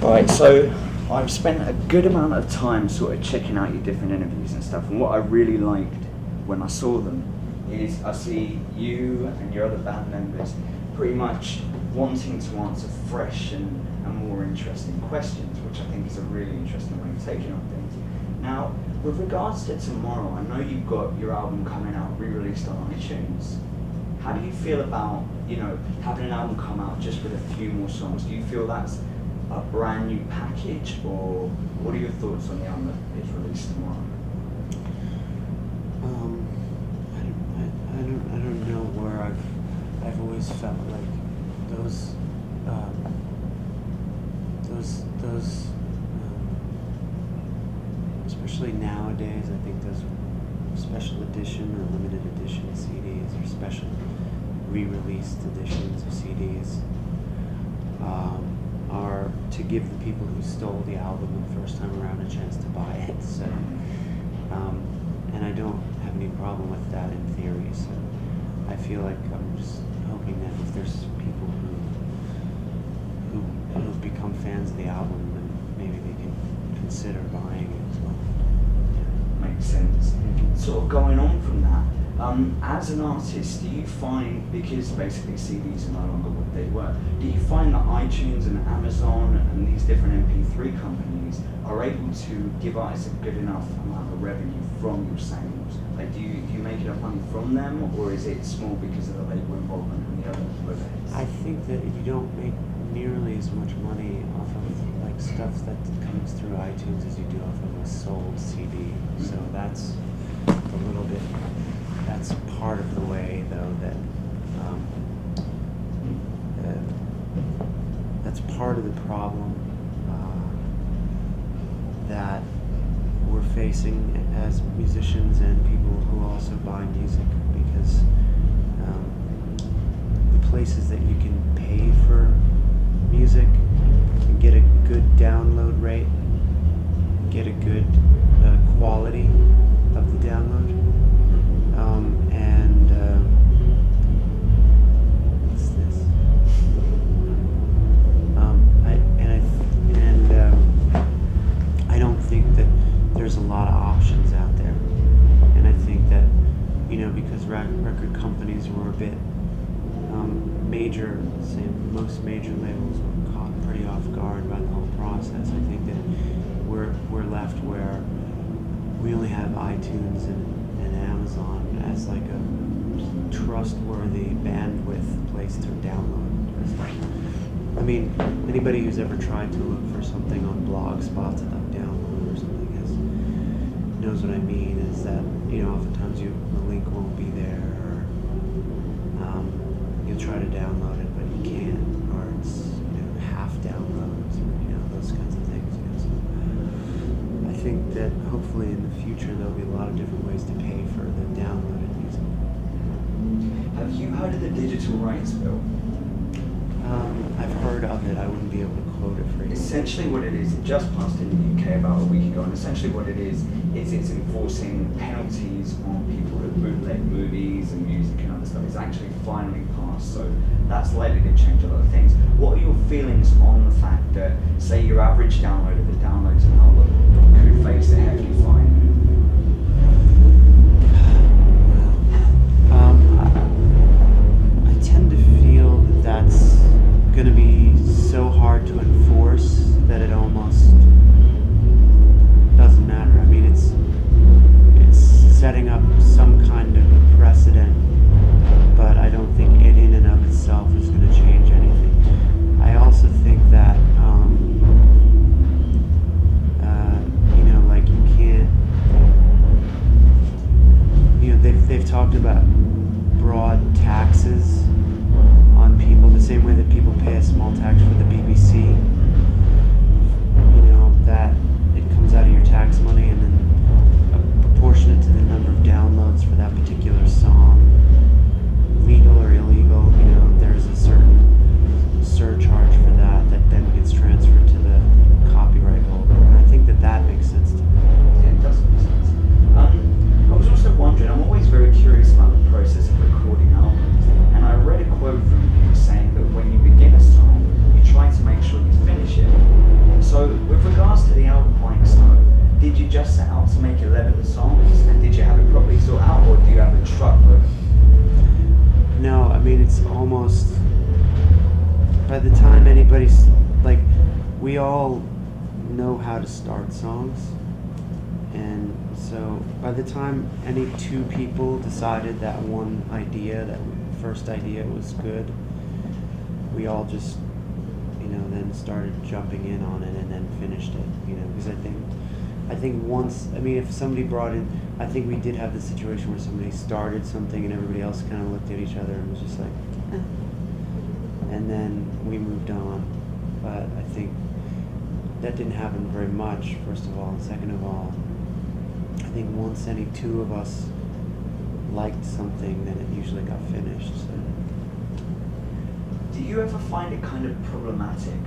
Right, so I've spent a good amount of time sort of checking out your different interviews and stuff, and what I really liked when I saw them is I see you and your other band members pretty much wanting to answer fresh and more interesting questions, which I think is a really interesting way of taking on things. Now, with regards to tomorrow, I know you've got your album coming out, re-released on iTunes. How do you feel about, having an album come out just with a few more songs? Do you feel that's a brand new package, or what are your thoughts on the album that is released tomorrow? I don't know where I've always felt like those especially nowadays, I think those special edition or limited edition CDs or special re-released editions of CDs are to give the people who stole the album the first time around a chance to buy it. So, and I don't have any problem with that in theory. So I feel like I'm just hoping that if there's people who've become fans of the album, then maybe they can consider buying it as well. Yeah. Makes sense. Sort of going on from that, as an artist, do you find, because basically CDs are no longer what they were, do you find that iTunes and Amazon and these different MP3 companies are able to give artists a good enough amount of revenue from your sales? Like, do you make enough money from them, or is it small because of the label involvement and the other overheads? I think that you don't make nearly as much money off of like stuff that comes through iTunes as you do off of a sold CD. So that's a little bit. That's part of the way, though, that that's part of the problem that we're facing as musicians and people who also buy music, because the places that you can pay for music and get a good download rate, get a good quality of the download. What's this? I don't think that there's a lot of options out there, and I think that because record companies were a bit major, say most major labels were caught pretty off guard by the whole process. I think that we're left where we only have iTunes and Amazon as like a trustworthy bandwidth place to download. I mean, anybody who's ever tried to look for something on Blogspot to download or something knows what I mean. Is that oftentimes the link won't be there, or you'll try to download it but you can't, or it's half downloads, or those kinds of things. So I think that hopefully in the future there'll be a lot of different ways to pay for the downloaded music. Have you heard of the digital rights bill? I've heard of it. I wouldn't be able to quote it for you. Essentially what it is, it just passed in the UK about a week ago, and essentially what it is it's enforcing penalties on people that bootleg movies and music and other stuff. It's actually finally passed, so that's likely to change a lot of things. What are your feelings on the fact that, say, your average downloader that downloads an album could face a hefty fine? I tend to feel that that's going to be so hard to enforce that it almost doesn't matter. I mean, it's setting up some kind of a precedent, but I don't think it in and of itself is going to change anything. I also think that like you just set out to make 11 songs, and did you have it properly sorted out, or do you have a truckload? No, I mean, it's almost, by the time anybody's, like, we all know how to start songs, and so by the time any two people decided that one idea, that first idea was good, we all just, then started jumping in on it and then finished it, because I think once, if somebody brought in, I think we did have the situation where somebody started something and everybody else kind of looked at each other and was just like, and then we moved on. But I think that didn't happen very much, first of all, and second of all, I think once any two of us liked something, then it usually got finished. So. Do you ever find it kind of problematic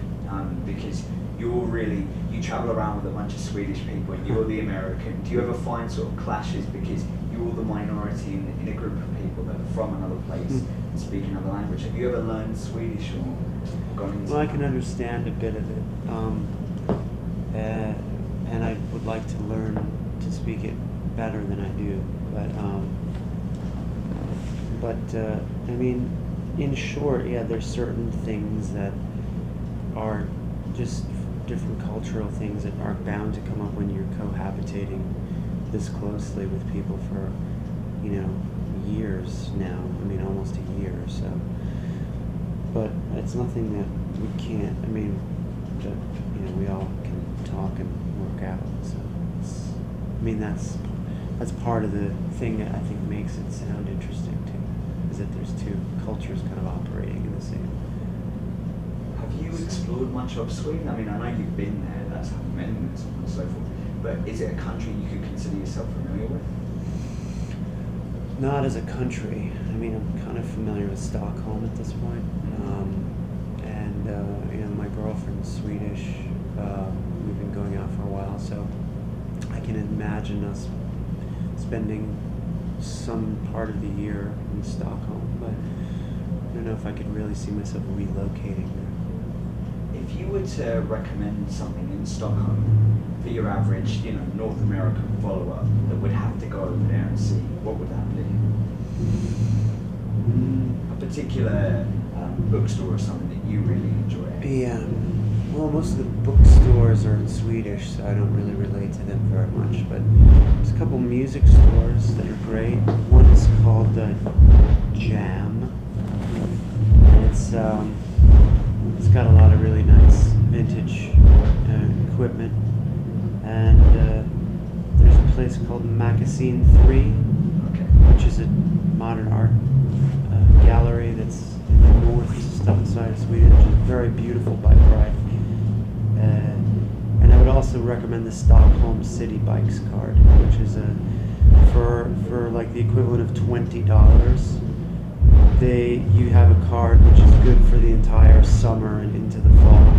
because you travel around with a bunch of Swedish people and you're the American? Do you ever find sort of clashes because you're the minority in a group of people that are from another place and speak another language? Have you ever learned Swedish or gone into Well, I can understand a bit of it, and I would like to learn to speak it better than I do, but in short, yeah, there's certain things that are just different cultural things that are bound to come up when you're cohabitating this closely with people for, years now. Almost a year or so. But it's nothing that we can't, that, we all can talk and work out. So that's part of the thing that I think makes it sound interesting too. Is that there's two cultures kind of operating in the same. Have you explored much of Sweden? I know you've been there, that's how you met and so on and so forth, but is it a country you could consider yourself familiar with? Not as a country. I'm kind of familiar with Stockholm at this point. My girlfriend's Swedish. We've been going out for a while, so I can imagine us spending some part of the year in Stockholm, but I don't know if I could really see myself relocating there. If you were to recommend something in Stockholm for your average, North American follower that would have to go over there and see, what would that be? A particular bookstore or something that you really enjoy? Yeah. Well, most of the bookstores are in Swedish, so I don't really relate to them very much. But there's a couple music stores that are great. One is called Jam. And it's got a lot of really nice vintage equipment. And there's a place called Magazine 3, which is a modern art gallery that's in the north side of Sweden, which is a very beautiful bike ride. And I would also recommend the Stockholm City Bikes card, which is for like the equivalent of $20. You have a card which is good for the entire summer and into the fall.